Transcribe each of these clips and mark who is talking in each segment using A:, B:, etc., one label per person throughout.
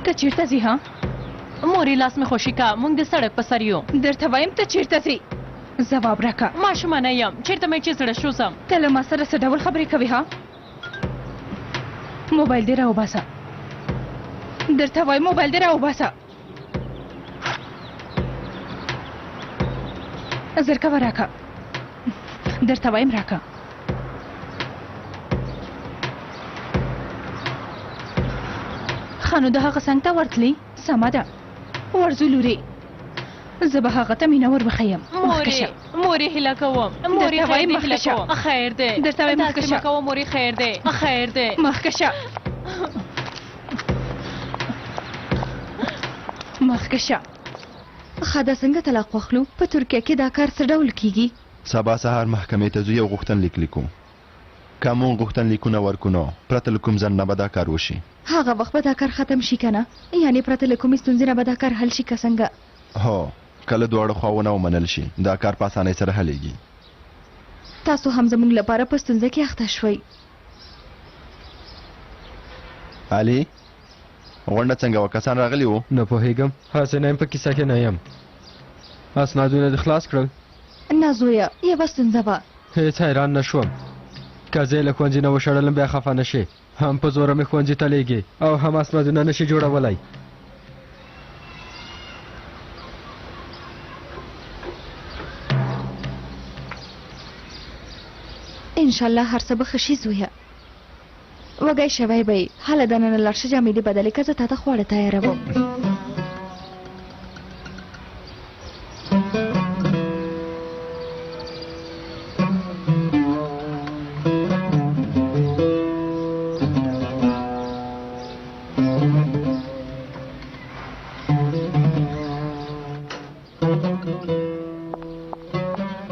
A: ته چیرته ځې ها؟
B: مورې لاس مې خوشي کا، موږ د سړک په سر یو.
A: درته وایم ته چیرته ځې؟ ځواب راکړه.
B: ماشومانه یم، چېرته مې چې زړه شو سم.
A: ته له ما سره څه ډول خبرې کوې ها؟ موبایل دې راوباسه. درته وایم موبایل دې راوباسه. زرکوه راکړه. درته وایم راکړه. ښه نو د هغه څنګ ته ورتلې؟ سمه ده، ورځو لورې. زه به هغه ته مینه ور وښیم.
B: مورې هیله کوم، مورې هیله کوم. خیر دی،
A: درته وایم مخکې شه.
B: کوم مورې خیر دی، خیر دی.
A: مخکې شه. مخکې شه. ښه ده څنګه طلاق واخلو؟ په ترکیه کې دا کار څه ډول کیږي؟
C: سبا سهار محکمې ته ځو یو غوښتنلیک لیکو. که مونږ غوښتنلیکونه ورکو نو پرته له کوم ځنډ نه به دا کار وشي.
A: هغه وخت به دا کار ختم شي که نه؟ یعنې پرته له کومې ستونزې نه به دا کار حل شي که څنګه؟
C: هو، کله دواړه خواونه ومنل شي دا کار په اسانۍ سره حلیږي.
A: تاسو هم زموږ لپاره په ستونزه کې اخته شوئ.
C: علي غونډه څنګه وه؟ کسان راغلي وو؟
D: نه پوهېږم، هسې نه یم په کیسه کې نه یم. اسنادونه دې خلاص کړل؟
A: نه زویه، یوه ستونزه وه.
D: هېڅ حیران نه شوم. که زه یې له ښوونځي نه وشړلم بیا خفه نه شې. هم په زوره مې ښوونځي ته لیږې او هم اسنادونه نه شي جوړولی.
A: انشاءالله هر څه به ښه شي زویه. وږی شوی به یې، هله دننه لاړ شه جامې دې بدلې که زه تا ته خواړه تیاروم.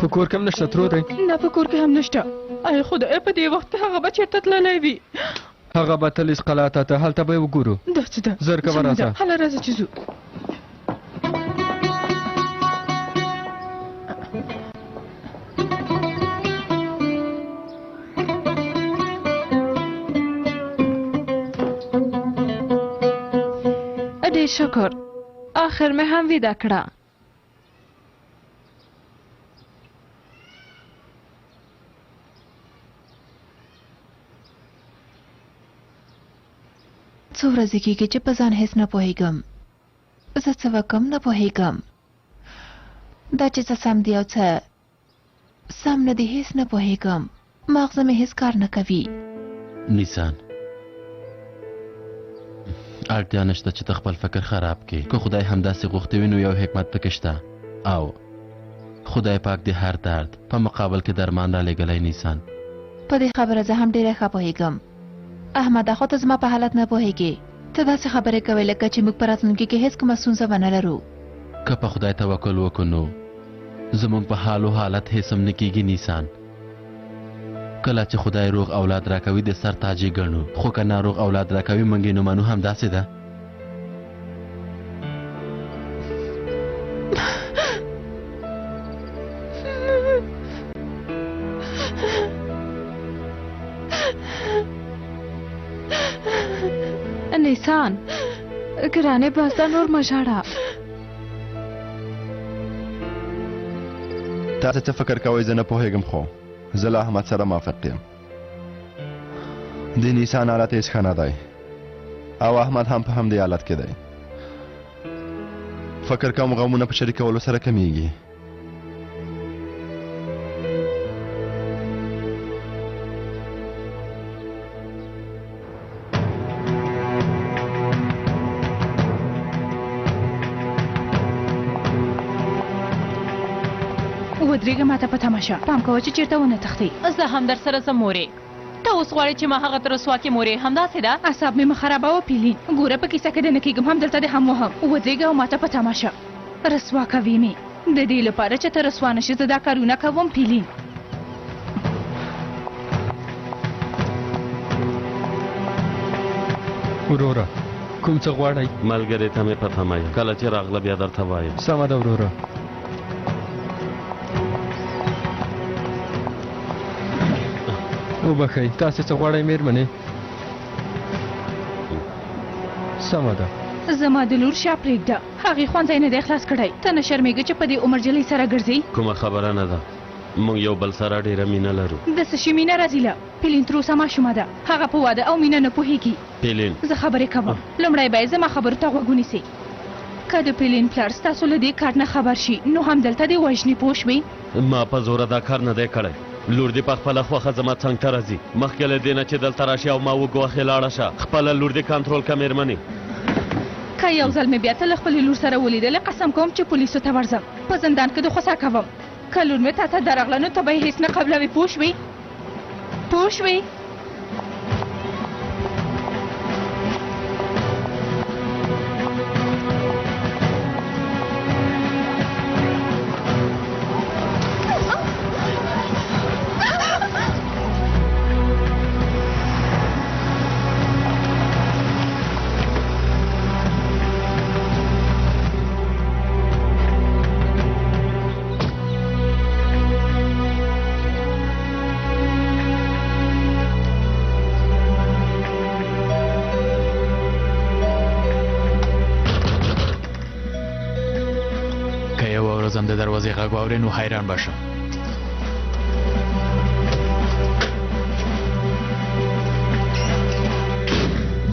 D: په کور کې هم نشته ترور دی؟
A: نه په کور کې هم نشته. ای خدای په دې وخت هغه به چېرته تللی وي؟
D: هغه به تل اسقلا ته هلته به یې وګورو.
A: دا څه ده؟
D: زر کوه راځه.
A: هله راځه چې ځو. ډېر شکر، آخر مې هم ویده کړه. څو ورځې کېږي چې په ځان هېڅ نه پوهېږم. زه څه وکم نه پوهېږم. دا چې څه سم دی او څه سم نه دی هېڅ نه پوهېږم. مغزه مې هېڅ کار نه کوي.
E: نیسان اړتیا نشته چې ته خپل فکر خراب کړې. که خدای همداسې غوښتي وي نو یو حکمت پکې شته او خدای پاک د هر درد په مقابل کې درمان را لېږلی. نیسان
A: په دې خبره زه هم ډېره ښه پوهېږم. احمده خو ته زما په حالت نه پوهېږې. ته داسې خبرې کوې لکه چې موږ په راتلونکي کې هېڅ کومه ستونزه به نه لرو.
E: که په خدای توکل وکړو نو زموږ په حال و حالت هېڅ هم نه کېږي. نیسان کله چې خدای روغ اولاد راکوي د سر تاج یې ګڼو، خو که ناروغ اولاد راکوي موږ یې نو منو. همداسې ده.
A: نیسان ګرانې بس دا نور مه ژاړه.
C: تاسو څه فکر کوئ؟ زه نه پوهېږم خو زه له احمد سره موافق یم. د نیسان حالت هېڅ ښه نه دی او احمد هم په همدې حالت کې دی. فکر کوم غمونه په شریکولو سره کمیږي.
A: ودرېږه ماته په تماشه. پام کوه چې چېرته ونه تښتې.
B: زه هم در سره ځم مورې. ته اوس غواړې چې ما هغه ته رسوا کړې مورې؟ همداسې ده.
A: اعصاب مې مه خرابوه پیلین. ګوره په کیسه کې دې نه کېږم، هم دلته دې هم وهم. ودرېږه او ماته په تماشه. رسوا کوي مې د دې لپاره چې ته رسوا نه شې. زه دا کارونه کوم پیلین.
D: وروره کوم څه غواړئ؟
E: ملګرې ته مې پته مه یم، کله چې راغله بیا درته وایم.
D: سمه ده وروره. وبښئ، تاسې څه غواړئ مېرمنې؟ سمه ده.
B: زما د لور شا پرېږده هغې ښوونځی نه دی خلاص کړی ته نه شرمېږه چې په دې عمر جلۍ سره ګرځې
E: کومه خبره نه ده موږ یو بل سره ډېره مینه لرو
B: د څه شي مینه راځي له پیلین تر اوسه ماشومه ده هغه په واده او مینه نه پوهېږي
E: پیلین
B: زه خبرې کوم لومړی باید زما خبرو ته غوږ ونیسئ که د پیلین پلار ستاسو له دې کار نه خبر شي نو همدلته دې وژني پوه شوې
E: ما په زوره دا کار نه دی کړی لور دې په خپله خوښه زما څنګ ته راځي مخکې له دې نه چې دلته راشي او ما وګواښې لاړه شه خپله لور دې کنټرول کړه مېرمنې
B: که یو ځل مې بیا ته له خپلې لور سره ولیدلې قسم کوم چې پولیسو ته ورځم په زندان کې د خوسا کوم که لور مې تا ته درغله نو ته به یې هېڅ نه قبلوې پوه شوې پوه شوې
F: د دروازې غږ واورې نو حیران بشم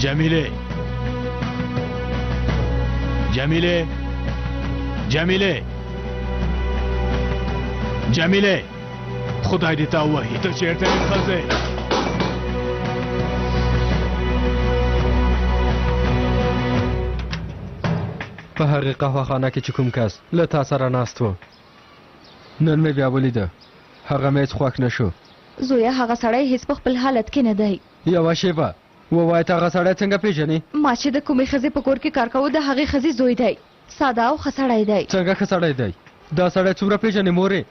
F: جمیله جمیله جمیله جمیله خدای دې ته ووایي ته چېرته یې ښځې
D: په هغې قهوهخانه کې چې کوم کس له تا سره ناست و نن مې بیا ولیده هغه مې هېڅ خوښ نه شو
G: زویا هغه سړی هېڅ په خپل حالت کې نه دی
D: یوه شیبه ووایه ته هغه سړی څنګه پیژنې
G: ما چې د کومې ښځې په کور کې کار کوو د هغې ښځې زوی دی ساده او ښه سړی دی
D: څنګه ښه سړی دی دا سړی څومره پیژنې مورې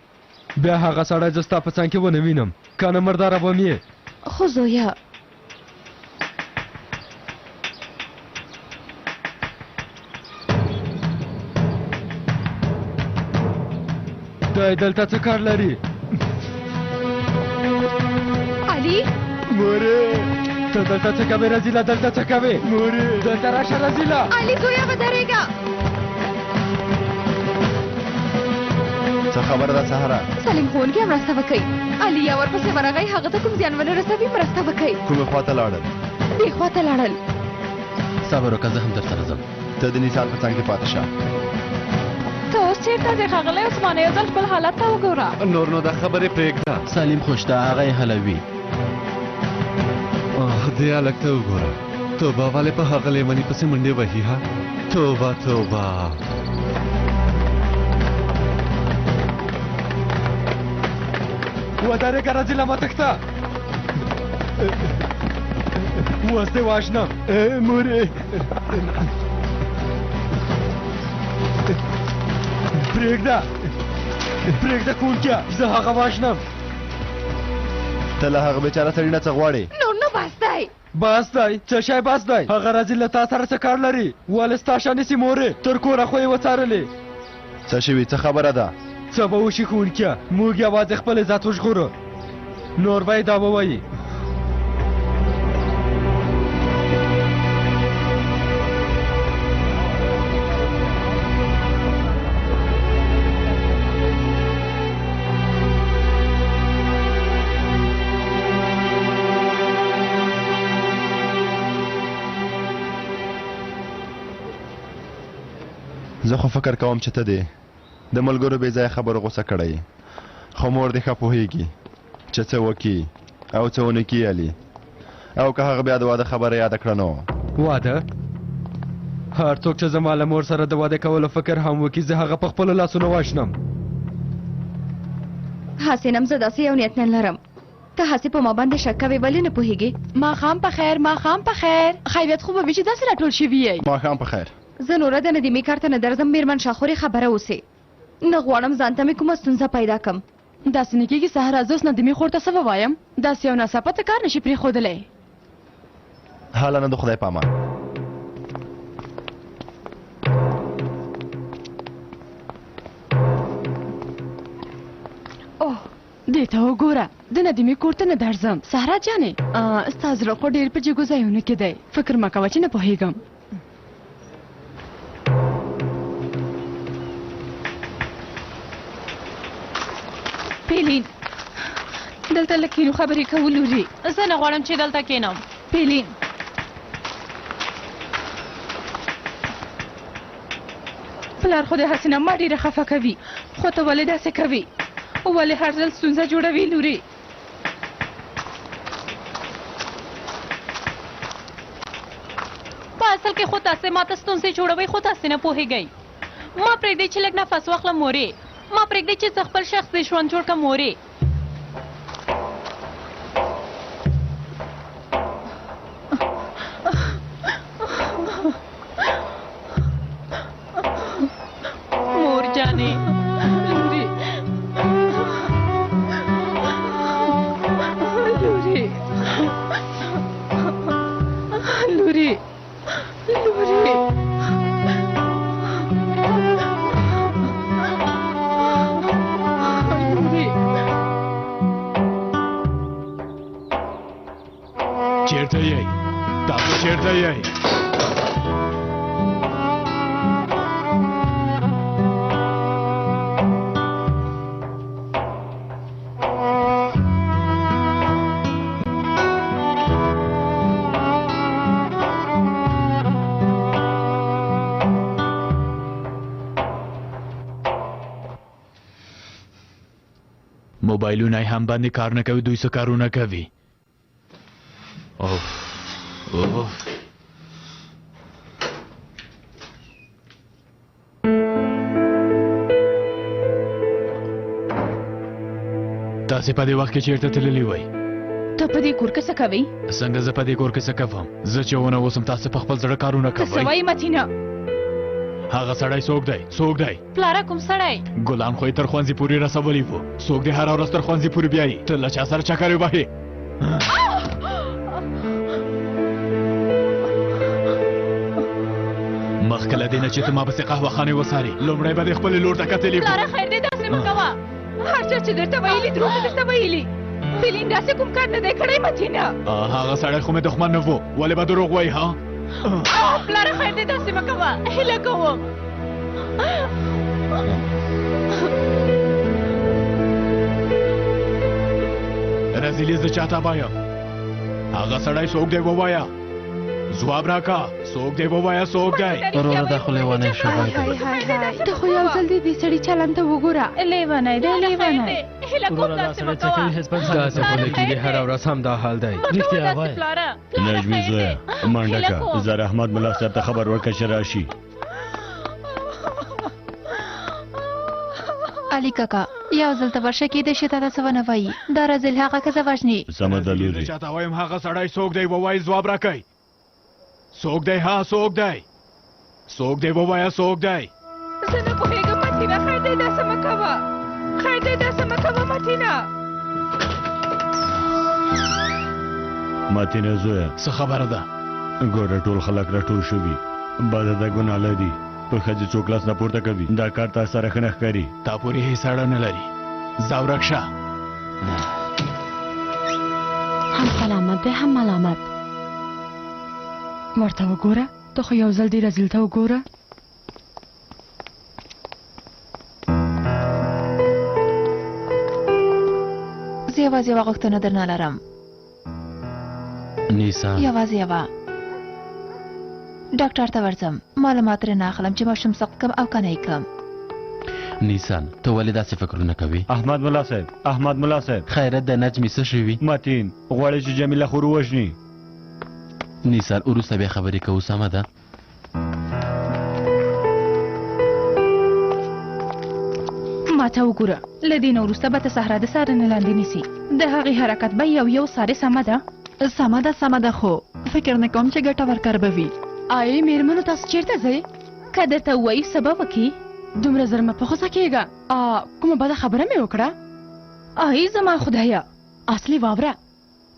D: بیا هغه سړی زه ستا په څنګ کې ونه وینم که نه مرداره به م یې
G: خو زویا
D: دی دلته څه کار لري
G: علي
D: مورې ته دلته څه کوې رزیله دلته څه کوې مورې دلته راشه رزیله
G: علي زویا ودرېږه
C: څه خبره ده سهاره
G: سلیم ښوونکي مرسته وکړئ علي یا ورپسې ورغی هغه ته کوم زیان ونه رسوي مرسته وکړئ
C: کومې خوا ته لاړل
G: دې خوا ته لاړل
E: صبر وکړه زه هم در سره ځم
C: ته د نیسان په څنګ کې پاتې شه
B: ته اوس چېرته ځې ښاغلی عثمانه یو ځل خپل حالت ته وګوره
E: نور نو دا خبرې پرېږده سلیم خوش ده هغه یې حلوي
H: دې هلک ته وګوره توبه ولې په هغه لیمني پسې منډې وهي ها توبه توبه
D: ودرېږه رزیله مه تښته اوس دې واشنم مورې پرېږده پرېږده ښوونکیه زه هغه واشنم
C: ته له هغه بیچاره سړي نه څه غواړې
G: نور نه بس دی
D: بس دی څه شی بس دی هغه راځي له تا سره څه کار لري ولې ستا شا نیسي مورې تر کوره خو یې وڅارلې
C: څه شوي څه خبره ده
D: څه به وشي ښوونکیه موږ یوازې خپل عزت وژغورو نور به یې دا ووایي
C: زه خو فکر کوم چې ته دې د ملګرو بې ځایه خبرو غوسه کړی خو مور دې ښه پوهېږي چې څه وکړي او څه ونه کړي علي او که هغه بیا د واده خبره یاده کړه نو
D: واده هر څوک چې زما له مور سره د واده کولو فکر هم وکړي زه هغه په خپلو لاسونو واشنم
G: حسینم زه داسې یو نیت نه لرم ته هسې په ما باندې شک کوې ولې نه پوهېږې
B: ماښام په خیر ماښام په خیر خیریت خو به وي چې داسې راټول شوي یئ
C: ماښام په خیر
G: زه نوره د ندیمې کار ته نه درځم میرمن شاخورې خبره اوسې نه غواړم ځان ته مې کومه ستونزه پیدا کړم
B: داسې نه کېږي سهار زه اوس ندیمې خور ته څه ووایم داسې یو ناڅاپه ته کار نشي پرېښودلی
C: حالا نه د خدای په امان
B: اوه دې ته وګوره د ندیمې کور ته نه درځم سهرا جانې ستا زړه خو ډېر په جګو ځایونو کې دی فکر مه کوه چې نه پوهېږم پیلین دلته لکینو خبرې کوو لوري.
I: زه نه غواړم چې دلته کینم.
B: پیلین پلار خو د حسینه ما ډېره خفه کوي، خو ته ولې داسې کوي؟ ولې هر ځل ستونزه جوړوي لوري؟
I: په اصل کې خو تاسې ماته ستونزې جوړوئ، خو تاسې نه پوهېږئ. ما پرېږدئ چې لږ نفس واخلم مورې، ما پرېږدئ چې زه خپل شخصي ژوند جوړ کړم مورې. مور جانې
B: لوري لوري لوري لوري
F: چیرته یې؟ تاسو چیرته یې؟ موبایلونه یې هم باندې کار نه کوي، دوی څه کارونه کوي؟ اوف اوف تاسې په دې وخت کې چیرته تللي وئ؟
B: ته په دې کور کې څه کوئ؟
F: څنګه زه په دې کور کې څه کوم؟ زه چې ونه اوسم تاسې په خپل زړه کارونه
B: څه
F: کوئ.
B: وایي متینه؟
F: هغه سړی څوک دی؟ څوک دی؟
I: پلاره کوم سړی؟
F: ګلان خو یې تر ښوونځي پورې رسولی و. څوک دی هره ورځ تر ښوونځي پورې بیایي؟ ته له چا سره چکرې وهې؟ مخکې له دې نه چې ته ما پسې قهوه خانې وڅارې، لومړی به دې خپلې لور ته کتلې وو.
B: پلاره خیر دی داسې مه کوه، هر چا چې درته ویلي دروغ مې درته ویلي. پیلین داسې کوم کار نه دی کړی متینه.
F: هغه سړی خو مې دښمن نه و، ولې به دروغ وایي ها؟
B: پلاره خیر دی داسې مه کوه، هیله کوم.
F: رزیلې زه چاته وایم؟ هغه سړی څوک دی ووایه؟ ځواب راکړه، څوک دی ووایه څوک دی؟
E: وروره دا خو لیونی شوی دی.
G: ته خو یو ځل دې سړي چلند ته وګوره.
B: لیونی دی لیونی. هیله کوم
D: وروره دا
B: داسې
D: سړی
B: مه
D: څه کوي؟
B: کوه.
D: هېڅ بل داسې خو نه کېږي، هره ورځ هم دا حال دی.
B: رښتیا وایه پلاره.
J: نجمي زویه منډه که زار احمد ملا صاحب ته خبر ورکړه چې راشي.
A: علي کاکا یو ځل ته ورشه کېدای شي تا ته څه ونه وایي. دا رزیل هغه ښځه وژني.
J: سمه ده
F: زه
J: لورې.
F: چاته وایم هغه سړی څوک دی ووایي، ځواب راکئ. څوک دی ها څوک دی؟ څوک دی ووایه څوک دی؟
B: زه نه پوهېږم متینه، خیر دی داسې مه کوه، خیر دی داسې مه کوه متینه.
J: ماتینه زویه
F: څه خبره ده؟
J: ګوره ټول خلک راټول شوي، بده ده ګناه لري، پر ښځې څوک لاس نه پورته کوي. دا کار تا سره ښه نه ښکاري.
F: تا پورې هېڅ اړه نه لري. ځه ورک شه.
G: هم سلامت دی هم ملامت. ورته وګوره، ته خو یو ځل دې رزیل ته وګوره.
A: زه یوازې یوه غوښتنه درنه لرم.
E: نیسان
A: یوازې یوه. ډاکټر ته ورځم، معلومات ترې نه اخلم چې ماشوم سقط کم او که نه یې کم.
E: نیسان ته ولې داسې فکرونه کوي؟
J: احمد ملا صاحب، احمد ملا صاحب،
E: خیرت د نجمې څه شوي؟
J: متین غواړي چې جمیله خور ووژني.
E: نیسان وروسته بیا خبرې کوو، سمه ده؟
B: ما ته وګوره، له دې نه وروسته به ته صحرا د څارنې لاندې نیسي. د هغې حرکت به یو څارې. سمه ده؟
A: سمه ده خو فکر نه کوم چې ګټور کار به وي.
G: آی میرمنو تاسو چیرته ځئ؟
B: که درته ووایي څه به وکړي؟
G: دومره زر مه په غوسه کېږه. کومه بده خبره مې وکړه؟
B: آی زما خدایه،
G: اصلي واوره،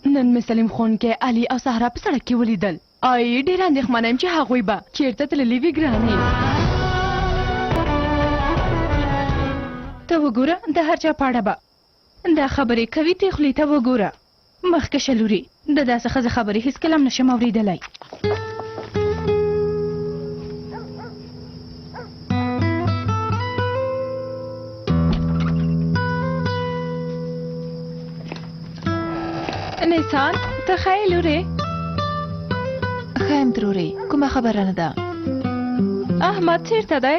G: نن مې سلیم ښوونکی علي او سهرا په سړک کې ولیدل. آی ډېره اندېښمنه یم چې هغوی به چیرته تللي وي ګرانې.
B: ته وګوره د هر چا په اړه به دا خبرې کوي. ته خولې ته وګوره، مخکشه لوري، د داسې ښځې خبرې هېڅکله هم نشم اورېدلی. احسان ته ښه یې لورې؟
A: ښه یم ترورې، کومه خبره نه ده.
B: احمد چیرته دی؟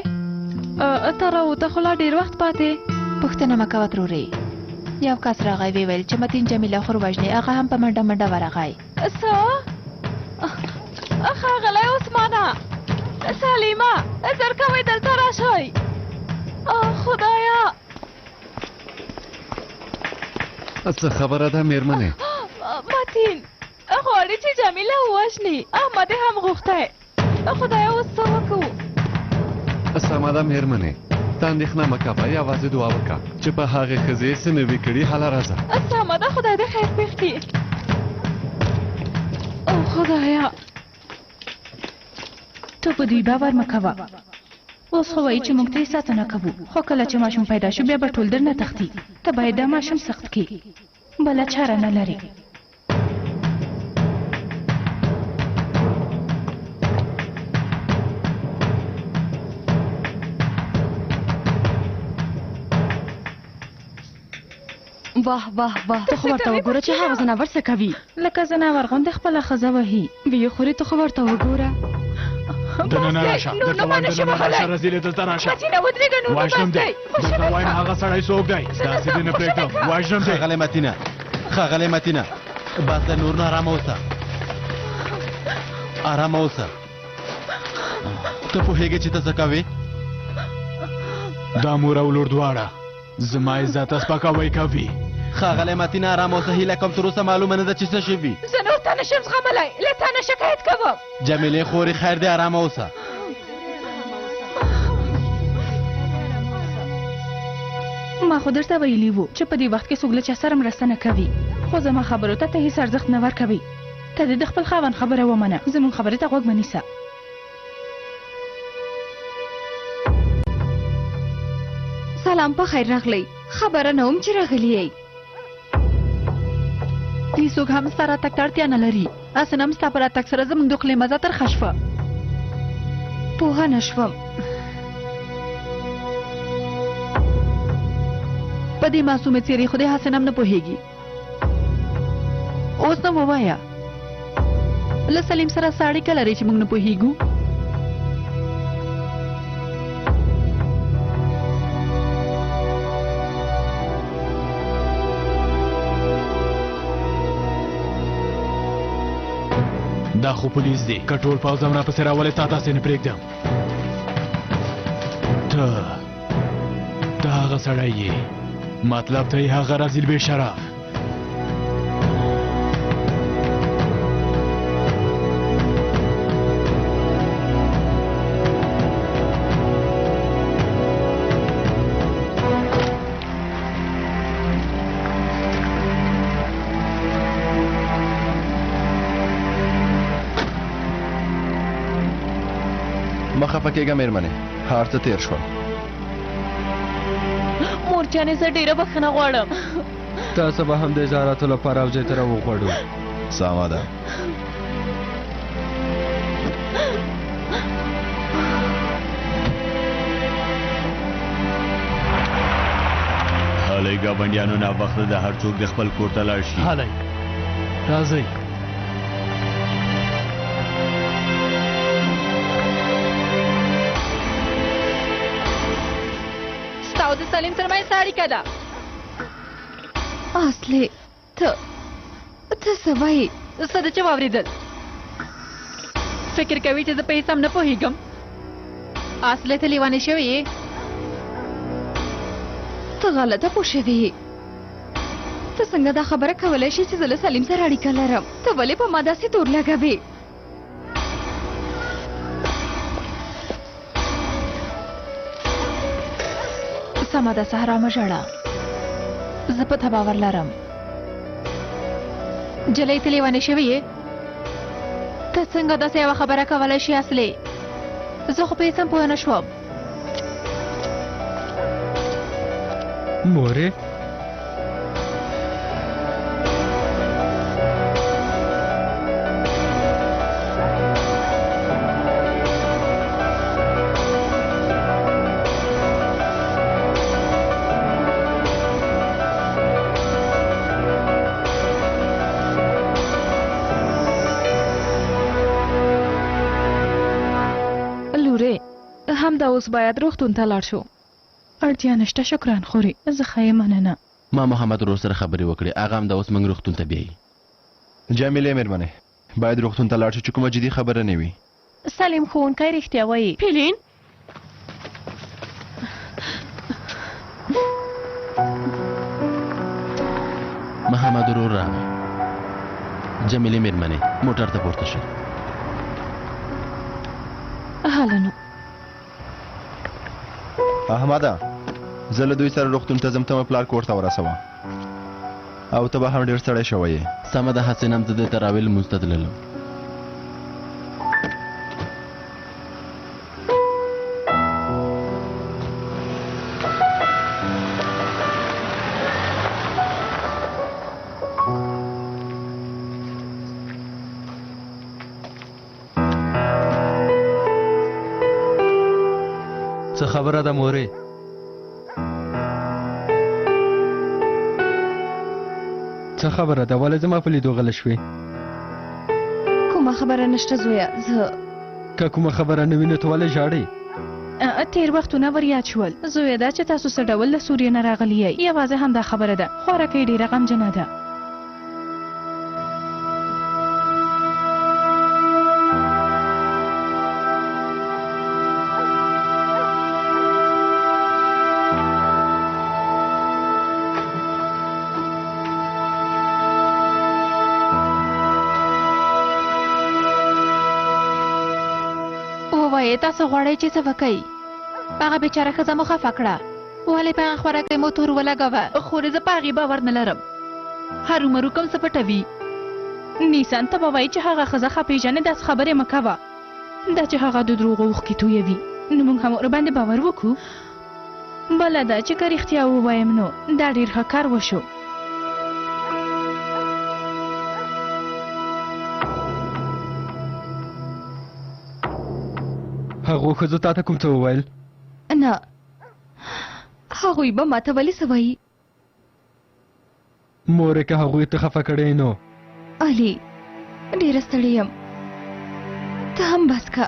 B: ته راوته خو لا ډېر وخت پاتې.
A: پوښتنه مه کوه ترورې. یو کس راغی ویل چې متین جمیله خور وژني، هغه هم په منډه منډه ورغی.
B: څه؟ ښاغلی عثمانه، سلیمه، زر کوئ دلته راشئ. خدایا
H: څه خبره ده مېرمنې؟
B: متین غواړي چې جمیله ووژني، احمد یې هم غوښتی. خدایا اوس څه وکړو؟
H: سمه ده مېرمنې، ته اندېښنه مه کوه، یوازې دعا وکړه چې په هغې ښځې څه نه وي کړي. هله راځه.
B: سمه ده، خدای دې خیر پېښ کړي. خدایا ته په دوی باور مه کوه. اوس خو وایي چې موږ ترې ساتنه کوو، خو کله چې ماشوم پیدا شو بیا به ټول درنه تښتي. ته باید دا ماشوم سخت کړي، بله چاره نه لرې.
G: واه واه واه، ته خو ورته وګوره چې هغه ځناور څه کوي.
B: لکه ځناور غوندې خپله ښځه وهي.
G: ویې خورې، ته خو ورته وګوره.
F: دننه راشه، درته وایم دننه راشه، رزیلې دلته راشه.
B: متینه ودرېږه، نور نو
F: وژنم
B: بس
F: دی،
B: دی.
F: درته وایم هغه سړی څوک دی، داسې دې نه پرېږدم، وژنم دی.
E: ښاغلی متینه، ښاغلی متینه، بس د نور نه ارامه اوسه، ارامه اوسه. ته پوهېږې چې ته څه کوې؟
F: دا مور او لور دواړه زما عزت سپکاوی کوي.
E: ښاغلی متینه ارامه اوسه، هیله کوم تر اوسه معلومه نه ده چې څه شوي.
B: زه نور تا نشم زغملی، له تا نه شکایت کوم.
E: جمیلې خورې خیر دی، ارامه اوسه.
B: ما خو درته ویلي وو چې په دې وخت کې څوک له چا سره مرسته نه کوي، خو زما خبرو ته هیڅ ارزښت نه ورکوي. ته دې د خپل خاوند خبره ومنه، زموږ خبرې ته غوږ مه نیسه.
G: سلام، په خیر راغلی. خبره نه وم چې راغلی یې.
A: هیڅوک هم ستا راتګ ته اړتیا نه لري. اسنه هم ستا په راتګ سره زموږ د خولې مزه ترخه شوه.
G: پوهه نه شوم.
A: په دې معصومې څېرې خو دې حسن هم نه پوهېږي. اوس نو ووایه، له سلیم سره څه اړیکه لري چې موږ نه پوهېږو؟
F: دا خو پولیس دی، که ټول پوځ هم راپسې راولې تا تاسې نه پرېږدم. ته هغه سړی یې، مطلب ته یې هغه رزیل بې شرف.
C: مه خفه کېږه مېرمنې، هر څه تېر شول.
B: مورجانې زه ډېره بښنه غواړم.
D: تاسو به هم د اجاراتو لپاره او ځای ته راوغواړو.
C: سمه ده.
J: هلئ ګاونډیانو، ناوخته ده، هر څوک د خپل کور ته لاړ شي.
F: هلئ راځئ.
B: ستا او د سلیم تر منځ څه اړیکه ده؟
G: اصلي ته څه وایې؟
A: څه ده چې واورېدل؟ فکر کوي چې زه په هېڅ هم نه پوهېږم؟ اصلي ته لیوانې شوې یې؟
G: ته غلطه پوه شوې یې. ته څنګه دا خبره کولی شې چې زه له سلیم سره اړیکه لرم؟ ته ولې په ما داسې تور لګوې؟
A: سمه ده، سهرا مه ژاړه، زه په تا باور لرم. جلۍ ته لیوانې شوې یې؟ ته څنګه داسې یوه خبره کولی شي اصلي؟ زه خو په هېڅ هم پوه نه شوم.
D: مورې،
G: همدا اوس باید روغتون ته لاړ شو.
B: اړتیا نشته شکران خوري زه ښه یم مننه.
E: ما محمد ورور سره خبرې وکړې هغه هم د اوس موږ روغتون ته بیایي.
C: جمیلې مېرمنې باید روغتون ته لاړ شو چې کومه جدي خبره نه وي.
I: سلیم ښوونکی رښتیا وایي.
G: پیلین
E: محمد ورور راغی. جمیلې مېرمنې موټر ته پورته شئ.
B: هله نو
C: احمده زه له دوی سره روغتون ته ځم ته مې پلار کور ته ورسوه او ته به هم ډېر ستړی شوی یې.
E: سمه ده هسې نم زه د تراویل لمونځ ته تللم.
D: څه خبره ده مورې؟ څه خبره ده ولې زما په لیدو غلی شوې؟
G: کومه خبره نشته زویه. زه
D: که کومه خبره نه وي نو ته ولې ژاړې؟
B: تیر وختونه ور یاد شول. زویه دا چې تاسو څه ډول له سوریې نه راغلي یئ یوازې همدا خبره ده. خوراک یې ډېره غمجنه ده.
A: تاسو غواړئ چې څه وکئ؟ هغه بیچاره ښځه مو خفه کړه ولې په هغه خوراک مو تور ولګوه. خو زه په هغې باور نه لرم. هرومرو کوم څه پټوي.
B: نیسان ته به وایي چې هغه ښځه ښه پېژنې داسې خبرې مه کوه. دا چې هغه د دروغو اوښکې تویوي نو موږ هم ورباندې باور وکړو. بله ده چې که رښتیا ووایم نو دا ډېر ښه کار وشو.
D: هغو ښځو تا ته کوم څه وویل؟
G: نه هغوی به ماته ولې څه وایي؟
D: مورې که هغوی ته خفه کړی نو
G: علي ډېره ستړې یم. ته هم بس که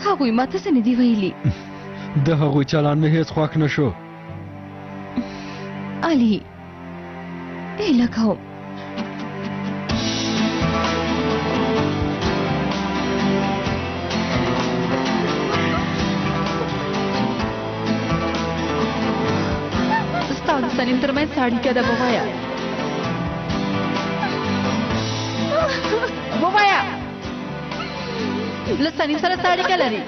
G: هغوی ماته څه نه دي ویلي.
D: د هغوی چلان مې هېڅ خوښ نه شو.
G: علي هیله کوم
A: سلیم ترمنځ څه اړیکه ده ووایه. ووایه له سلیم سره څه اړیکه لري؟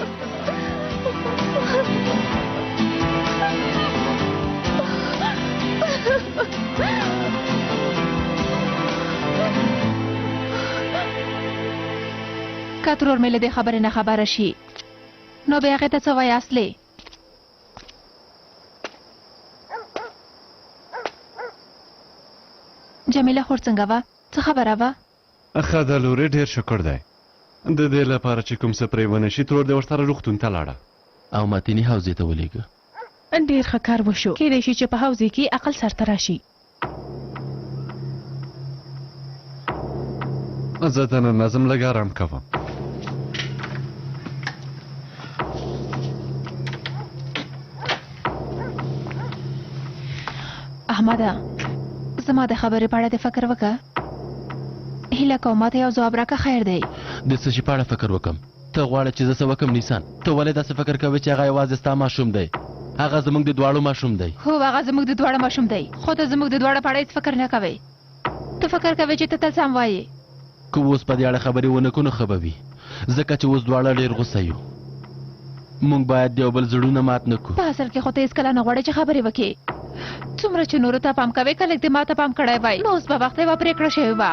A: که ترور مې له دې خبرې نه خبره شي نو بیا هغې ته څه وایاست لې؟ جمیله خور څنګه وه؟ څه خبره وه؟
H: ښه ده لورې ډېر شکر دی. د دې لپاره چې کوم څه پرې ونه شي ترور دې ورسره روغتون ته لاړه
E: او متیني حوزې ته ولېږه.
B: ډېر ښه کار وشو. کیدای شي چې په حوزې کې عقل سرته راشي.
H: زه د نن نظم لږ ارام کوم.
A: احمده زما د خبرې په اړه د فکر وکړه. هیله کوم ماته یو ځواب راکړه خیر دی.
E: د څه شي په اړه فکر وکړم؟ ته غواړې چې زه څه وکړم نیسان؟ ته ولې داسې فکر کوې چې هغه یوازې ستا ماشوم دی؟ هغه زموږ د دواړو ماشوم دی.
A: هو هغه زموږ د دواړو ماشوم دی خو ته زموږ د دواړو په اړه هېڅ فکر نه کوې. ته فکر کوې چې ته تل سم وایې.
E: که اوس په دې اړه خبرې ونه کړو نو ښه به وي ځکه چې اوس دواړه ډېر غوسه یو. موږ باید د یو بل زړونه مات نه کړو.
A: په اصل کې خو ته هېڅکله نه غواړې چې خبرې وکړې. څومره چې نورو ته پام کوې که لږ دې ما ته پام کړی وای نو اوس به وخت یوه پرېکړه شوې وه.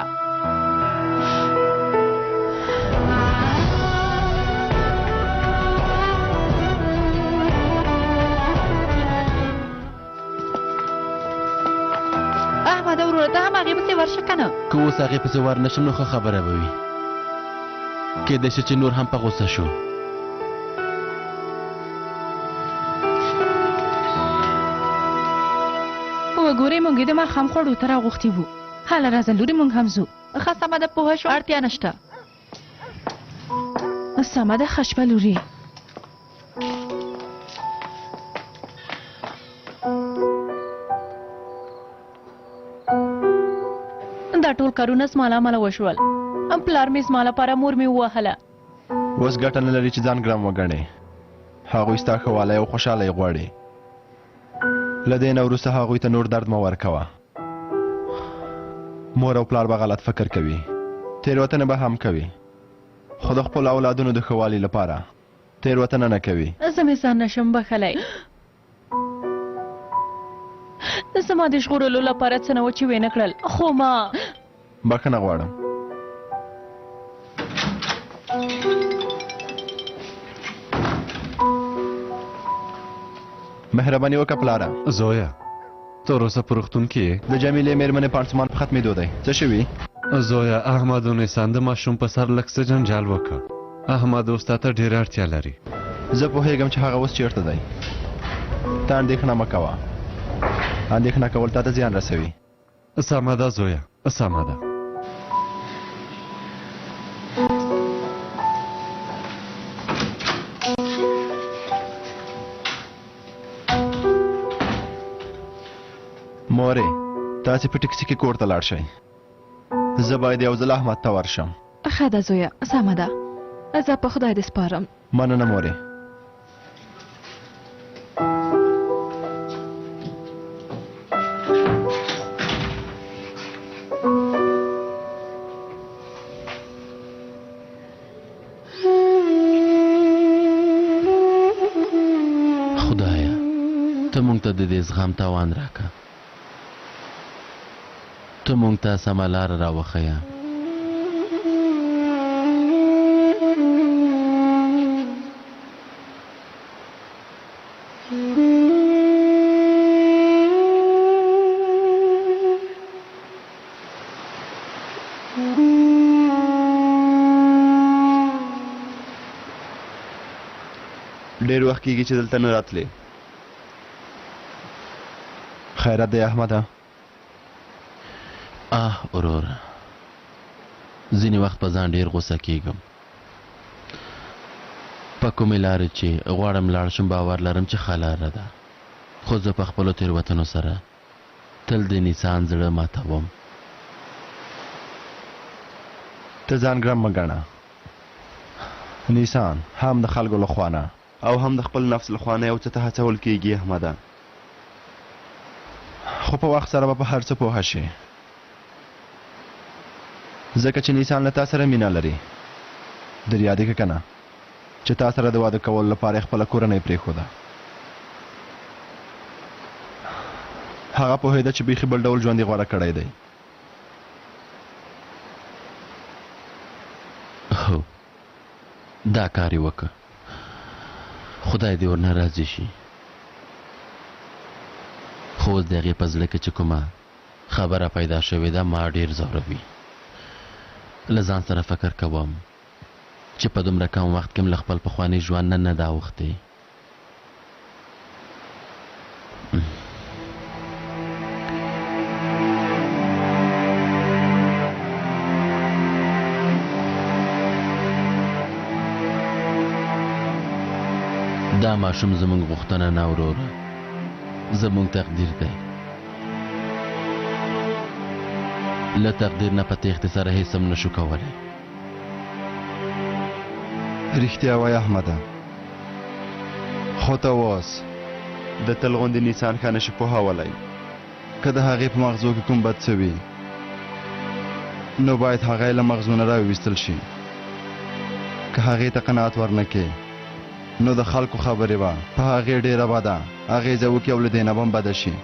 A: احمده وروره ته هم هغې پسې ورشه که نه؟
E: که اوس هغې پسې ور نه شم نو ښه خبره به وي. کیدای شي چې نور هم په غوسه شو.
B: وګورئ موږ یې د ماښام خوړو ته راغوښتي وو. هله راځه لورې موږ هم ځو.
A: ښه سمه ده پوه شو اړتیا نشته.
B: سمه ده ښه شپه لورې.
I: کارونه زما له امله وشول. پلار مې زما لپاره مور مې ووهله.
C: اوس ګټه نه لري چې ځان ګرم وګڼې. هغوی ستا ښه والی او خوشحالی غواړي. له دې نه وروسته هغوی ته نور درد مه ورکوه. مور او پلار به غلط فکر کوي، تېروتنه به هم کوي، خو د خپلو اولادونو د ښه والي لپاره تېروتنه نه کوي.
I: زه مې ځان نشم بخلی. زما د ژغورلو لپاره څه نه و چې ونه کړل، خو ما
C: بښنه غواړم. مهرباني وکړه پلاره.
H: زویا تر اوسه په روغتون کې یې؟
C: د جمیلې مېرمنې پانسمان په ختمېدو دی. څه شوي؟
H: زویا احمد او نیسان د ماشوم په سر لږ څه جنجال وکړ. احمد اوس تا ته ډېره اړتیا لري.
C: زه پوهېږم چې هغه اوس چېرته دی. ته اندېښنه مه کوه. اندېښنه کول تا ته زیان رسوي.
H: سمه ده زویا، سمه ده.
C: مورې تاسې په ټکسي کې کور ته لاړ شئ. زه باید یو ځل احمد ته ورشم.
G: ښه ده زویه، سمه ده. زه په خدای دې سپارم.
C: مننه مورې.
E: خدایا ته مونږ ته د دې زغم توان راکړه. ته مونږ ته سمه لاره راوښیه.
C: ډېر وخت کېږي چې دلته نه راتلې. خیرات دی احمده؟
E: وروره ځینې وخت په ځان ډېر غوسه کېږم. په کومې لارې چې غواړم لاړ شم باور لرم چې ښه لاره ده، خو زه په خپلو تېروتنو سره تل د نیسان زړه ماتوم.
C: ته ځان ګرم مه ګڼه. نیسان هم د خلکو له خوا نه او هم د خپل نفس له خوا نه یو څه ته هڅول کېږي احمده، خو په وخت سره به په هر څه پوهه شي. ځکه چې نیسان له تا سره مینه لري. در یادې که نه چې تا سره د واده کولو لپاره یې خپله کورنۍ پرېښوده. هغه پوهېده چې بیخي بل ډول ژوند یې غوره کړی دی.
E: هو دا کار یې وکړه. خدای دې ورنه راضي شي. خو اوس د هغې په زړه کې چې کومه خبره پیدا شوې ده ما ډېر ځوروي. له ځان سره فکر کوم چې په دومره کم وخت کې م له خپل پخواني ژوند نه دا اوښتې. دا ماشوم زموږ غوښتنه نه وروره، زموږ تقدیر دی. له تقدیر نه په تېښتې سره هېڅ هم نشو کولی.
C: رښتیا وایه احمده، خو ته اوس د تل غوندې نیسان ښه نشي پوهولی. که د هغې په مغزو کې کوم بد څه وي نو باید هغه یې له مغزو نه راوویستل شي. که هغې ته قناعت ورنه کې نو د خلکو خبرې به په هغې ډېره بده اغېزه وکړي او له دې نه به هم بده شي.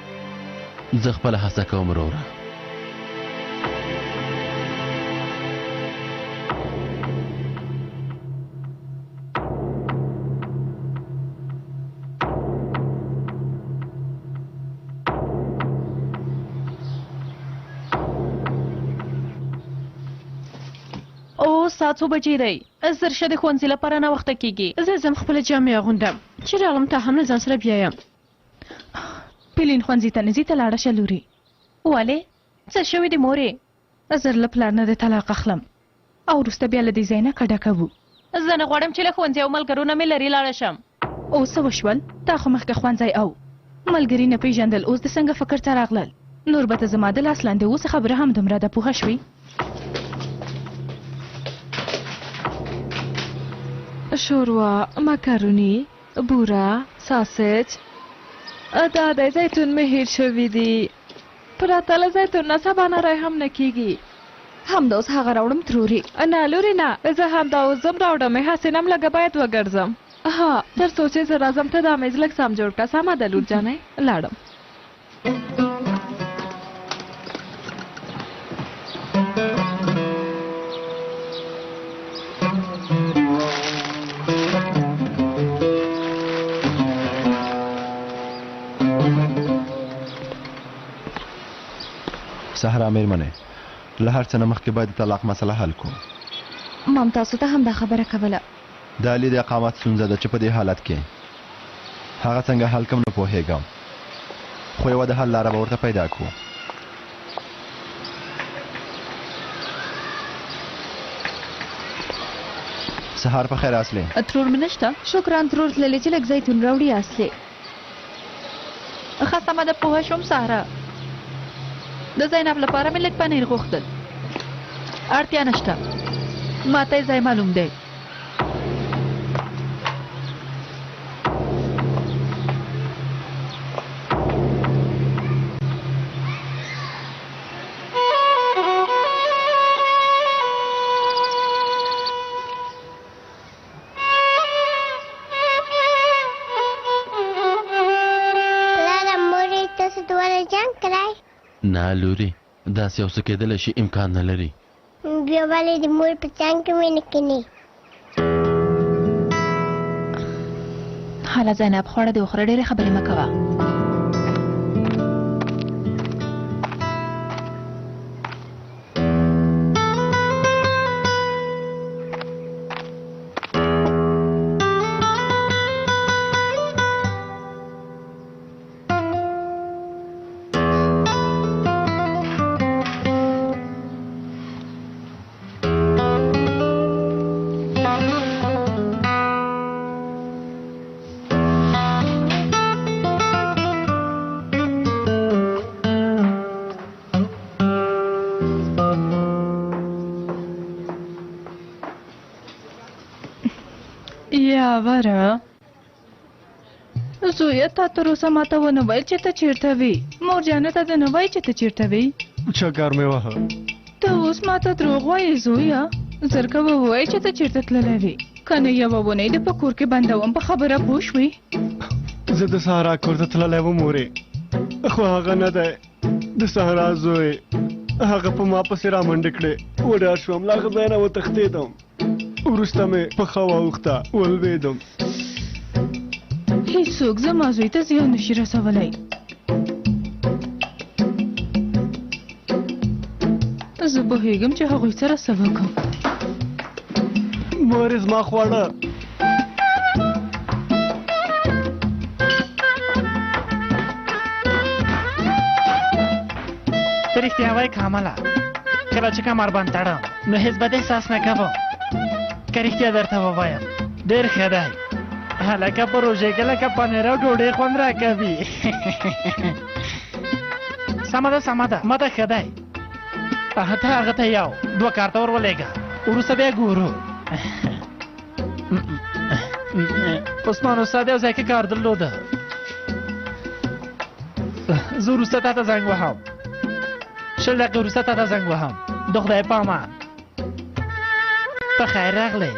E: زه خپله هڅه کوم وروره.
I: ساعت څو بجې دی؟ زر شه د ښوونځي لپاره ناوخته کېږي.
G: زه ځم خپله جامې اغوندم چې راغلم تا هم له ځان سره بیایم.
B: پیلین ښوونځي ته نه ځي ته لاړه شه لورې.
I: ولې څه شوي دي مورې؟
B: زر له پلار نه د طلاق اخلم او وروسته بیا له دې ځای نه کډه کوو.
I: زه نه غواړم چې له ښوونځي او ملګرو نه مې لرې لاړه شم.
B: اوس څه وشول؟ تا خو مخکې ښوونځی او ملګري نه پېژندل، اوس د څنګه فکر ته راغلل؟ نور به ته زما د لاس لاندې اوس خبره هم دومره ده پوهه شوې؟
G: شوروا، مکروني، بوره، ساسج. دا د زیتون مې هیر شوي دي. پرته له زیتون نه سبا نری هم نه کېږي. همدا اوس هغه راوړم تروري. نه لورې نه، زه همدا اوس ځم راوړم. حسینم لږه باید وګرځم. ها، تر څو چې زه راځم ته دا میز لږ سم جوړ کړه. سمه ده لور جانې، لاړم.
C: سهرا میرمنې، له هر څه نه مخکې باید د طلاق مسله حل کړو.
G: مام تاسو ته هم دا خبره کوله.
C: د علي د اقامت ستونزه ده چې په دې حالت کې هغه څنګه حل کوم نه پوهېږم، خو یوه د حل لاره به ورته پیدا کړو. سهار په خیر اصلي.
B: ترور مې نشته.
G: شکران ترور تللی چې لږ زیتون راوړي اصلي.
B: ښه سمه ده، پوه شوم. سهرا، د زینب لپاره مې لږ پنیر غوښتل. اړتیا نشته، ماته یې ځای معلوم دی.
E: نه لورې، داسې یو څه کېدلی شي امکان نه لري.
K: بیا ولې د مور په څنګ کې مې نه کینې؟
A: حالا زینب خوړه دې وخوره، ډېرې خبرې مه کوه.
B: یاوره زویه، تا تر اوسه ماته ونه ویل چې ته چیرته وې. مور جانه ته دې نه وایي چې ته چیرته وې؟
D: چکر مې وهه.
B: ته اوس ماته دروغ وایې زویه. زر که ووایې چې ته چیرته تللی وې، که نه یوه اونۍ دې په کور کې بندوم. په خبره پوه شوې؟
D: زه د سهارا کور ته تللی وم مورې، خو هغه نه دی. د سهارا زوی هغه په ما پسې رامنډې کړې. وډار شوم، له هغه ځای نه وتښتېدم. وروسته مې پښه واوښته، ولوېدم.
B: هیڅوک زما زوی ته زیان نشي رسولی. زه پوهېږم چې هغوی سره څه وکړم.
D: مورې زما خواړه.
L: ته رښتیا وایې کامله، کله چې کمر بند تړم نو هېڅ بد احساس نه کوم. که رښتیا درته ووایم ډېر ښه دی. هلکه په روژې کې لکه پنیر او ډوډۍ خوند راکوي. سمه ده سمه ده، ما ته ښه دی. ته هغه ته یو دوه کارته ور ولېږه، وروسته بیا ګورو. عثمان استاد یو ځای کې کار درلوده. زه وروسته تا ته زنګ وهم، 20 دقیقې وروسته تا ته زنګ وهم. د خدای په امان. په خیر راغلی.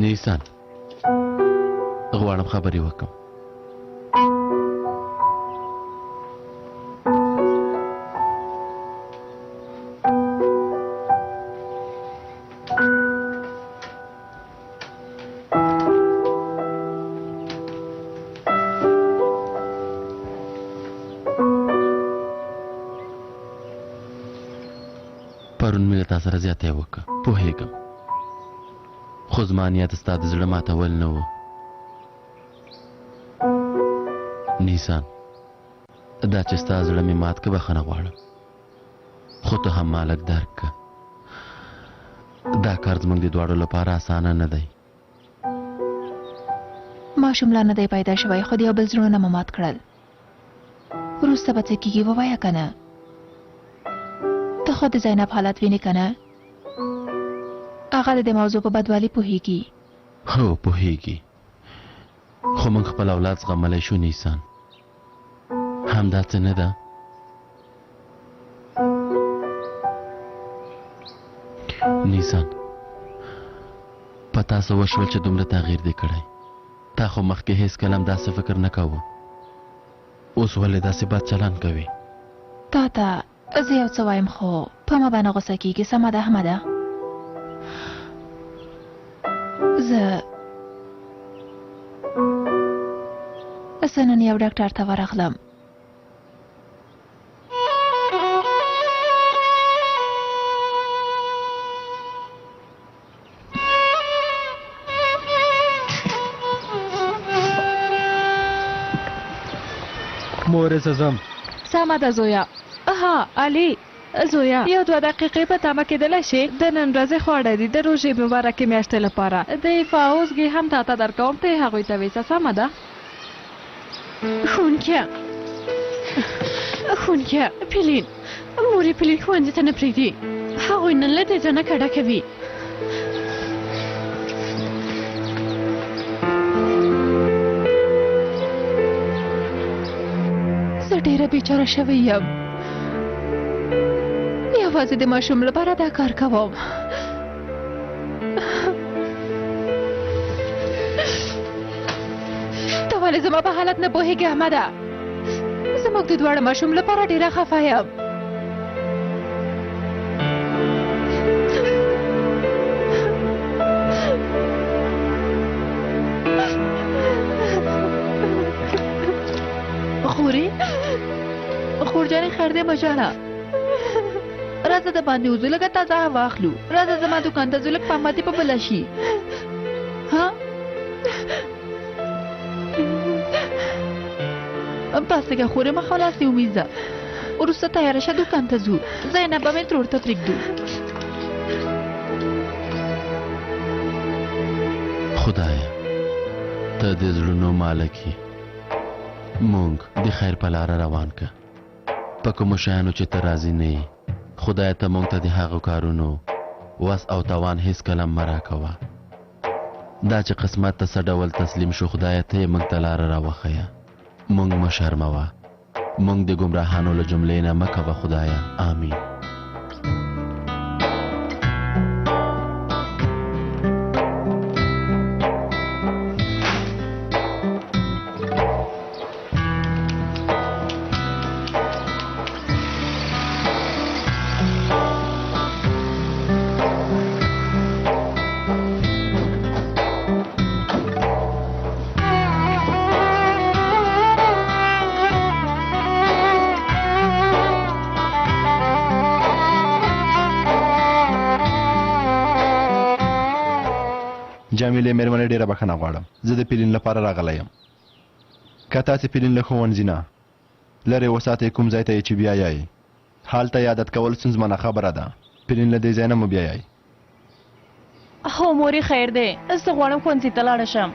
E: نیسان، غواړم خبرې وکړم. پرون مې له تا سره زیاتی وکړه، پوهېږم، خو زما نیت ستا د زړه ماتول نه و. نیسان، دا چې ستا زړه مې مات که بخښنه غواړم خو ته هم ما لږ درک که دا کار زموږ د دواړو لپاره اسانه نه دی
A: ماشوم لا نه دی پیدا شوی خو د یو بل زړونه مو مات کړل وروسته به څه کېږي ووایه که نه ته خو د زینب حالت وینې که نه هغه د دې موضوع په بدوالي پوهېږي
E: هو پوهېږي خو موږ خپل اولاد زغملی شو نیسان همدا څه نه ده نیسان په تاسو وشول چې دومره تغییر دی کړی تا خو مخکې هیڅ کله هم داسې فکر نه کوه اوس ولې داسې بد چلند کوي
A: تا ته زه یو څه وایم خو په ما باندې غوسه کېږي سمه ده احمده زه نن یو ډاکټر ته ورغلم
D: مورې زه ځم
G: سمه ده زویا ها علي زویا یو 2 دقیقې په تمه کېدلی شي د نن ورځې خواړه دي د روژې مبارکې میاشتې لپاره د فاوزګې هم تاته درکوم ته یې هغوی ته ویسه سمه ده
I: ښوونکیه پیلین مورې پیلین ښوونځي ته نه پرېږدي هغوی نن له دې ځایه کډه کوي
A: زه ډېره بیچاره شوی یم یوازې د ماشوم لپاره دا کار کوم ته ولې زما په حالت نه پوهېږې احمده زموږ د دواړه ماشوم لپاره ډېره خفه یم خورجانې خیر دی مژاړه راځه د باندې وځو لږه تازه هوا اخلو راځه زما دوکان ته ځو لږ پامه دې په بله شي ها بس لږه خورې مخ خلاصې وویځه وروسته تیاره شه دوکان ته ځو زینب به مې ترور ته پرېږدو
E: خدایه ته د زړونو مالک یې مونږ د خیر په لاره روان که په کومو شیانو چې ته راضي نه یې خدایه ته مونږ ته د هغو کارونو وس او توان هیڅ کله مه راکوه دا چې قسمت ته څه ډول تسلیم شو خدایه ته یې مونږ ته لاره راوښیه مونږ مه شرموه مونږ د ګمراهانو له جملې نه مه کوه خدایه آمین
C: جمیلې مېرمنې ډېره بښنه غواړم زه د پیلین لپاره راغلی یم که تاسې پیلین له ښوونځي نه لرې وساتئ کوم ځای ته یې چې بیایئ هلته یې عادت کول ستونزمنه خبره ده پیلین له دې ځای نه مو بیایئ
I: هو مورې خیر دی زه غواړم ښوونځي ته لاړه شم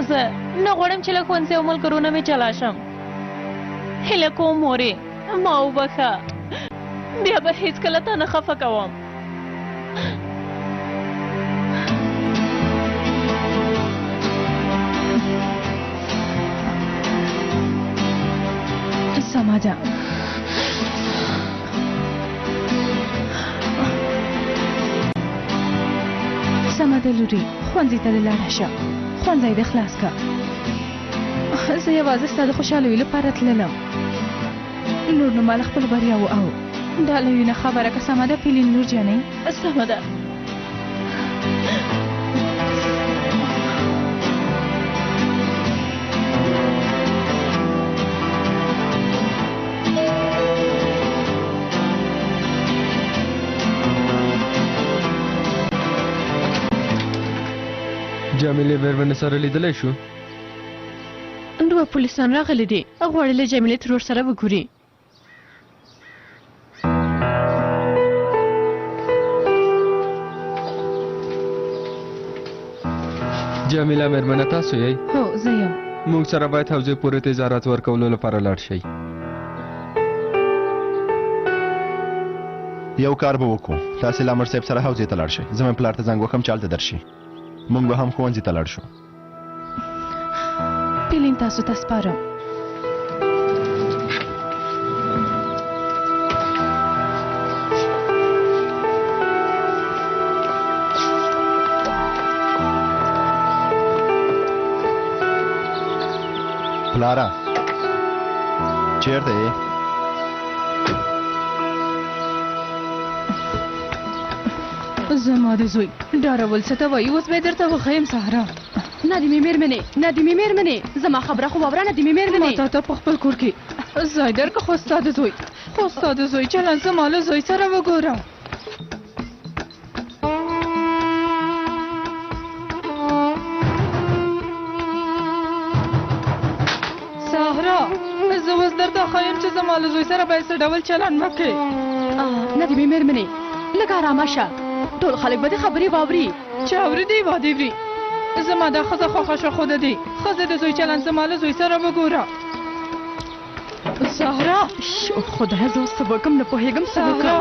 I: زه نه غواړم چې له ښوونځي او ملګرو نه مې جلا شم هیله کوم مورې ما وبښه بیا به هېڅکله تا نه خفه کوم
B: سمه ده سمه ده لورې ښوونځي ته دې لاړه شه ښوونځی دې خلاص که زه یوازې ستا د خوشحالوي لپاره تللم نور نو ما له خپلو بریاوو او ډالویو نه خبره که سمه ده پیلین لور جانې
I: سمه ده
D: جمیلې مېرمنې سره لیدلی شو
I: دوه پولیسان راغلي دي
B: غواړي له جمیلې ترور سره وګوري.
M: جمیله مېرمنه تاسو یې؟
B: هو زه یم.
M: موږ سره باید حوزې پورې تجارت ورکولو لپاره لاړ شئ.
C: یو کار به وکړو، تاسې له امر صاحب سره حوزې ته لاړ شئ، زه مې پلار ته زنګ وکړم چې هلته درشي، موږ به هم ښوونځي ته لاړ شو.
B: پیلین تاسو ته سپارم.
C: پلاره چیرته یې؟
B: زما د زوی ډارول څه ته وایي، اوس به درته وښیم سهرا. ندیمې مېرمنې زما خبره خو واوره ندیمې مېرمنې. ما ته په خپل کور کې ځای درکړه، خو ستا د زوی چلند زما له زوی سره وګوره. سهرا زه اوس درته ښایم چې زما له زوی سره باید څه ډول چلند مه کوې. ندیمې مېرمنې لږ ارامه شه، ټول خلک به دې خبرې واوري. چې اورېدې وادې وري. زما دا ښځه خوښه شوه، خو د دې ښځې د زوی چلند زما له زوی سره وګوره. سهرا خدای زه اوس څه وکړم نه پوهېږم. سهرا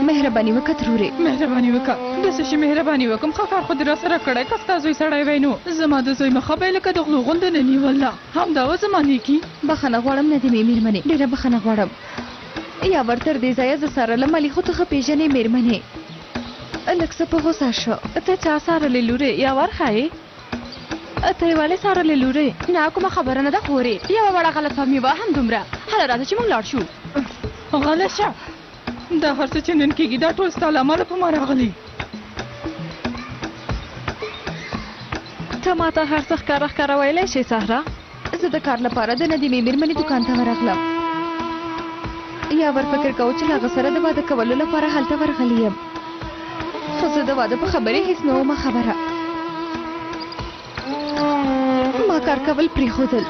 B: مهرباني وکړه ترورې، مهرباني وکړه. داسې شي مهرباني وکړم، ښه کار خو دې راسره کړی. که ستا زوی سړی وی نو زما د زوی مخه به یې لکه د غلو غوندې نه نیوله. همدا و زما نیکي. بخښنه غواړم ندیمې مېرمنې، ډېره بخښنه غواړم. یا ورتر دې ځایه زه سارله ملي خو ته ښه پېژنې مېرمنې. لږ څه په غوسه شو. ته چا سارلې لورې یا ورښایې؟ ته یې ولې سارلې لورې؟ نه کومه خبره نه ده خورې، یوه وړه غلطفهمي وه همدومره. هله راځه چې موږ لاړ شو. غله شه، دا هر څه چې نن کېږي دا ټول ستا له امله په ما راغلي. ته ما ته هر څه ښکاره ویلی شې سهرا. زه د کار لپاره د ندیمې مېرمنې دوکان ته ورغلم. یا ور فکر کوو چې له هغه سره د واده کولو لپاره هلته ورغلی یم، خو زه د واده په خبرې هېڅ نه ومه خبره. ما کار کول پرېښودل،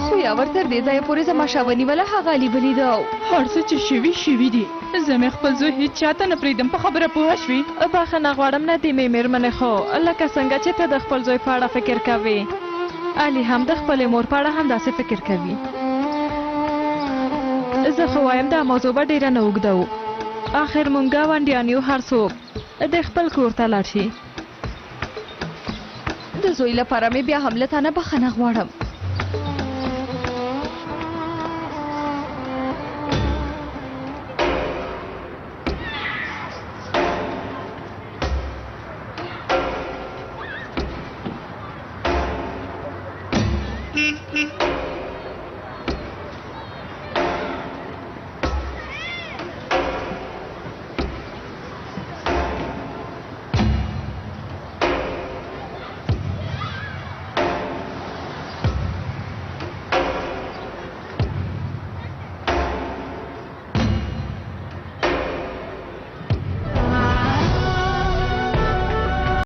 B: خو یا ور تر دې ځایه پورې زما شا ونیوله، هغه علي ولیده. هر څه چې شوي دي، زه مې خپل زوی هېڅ چا ته نه پرېږدم. په خبره پوه شوې؟ بخښنه غواړم ندیمې مېرمنې، خو لکه څنګه چې ته د خپل زوی په اړه فکر کوې، علي هم د خپلې مور په اړه همداسې فکر کوي. زه خو وایم دا موضوع به ډېره نه اوږده. آخر مونږ ګاونډیان یو، هر څوک د خپل کور ته لاړ شي. د زوی لپاره مې بیا هم له تا نه بخښنه غواړم.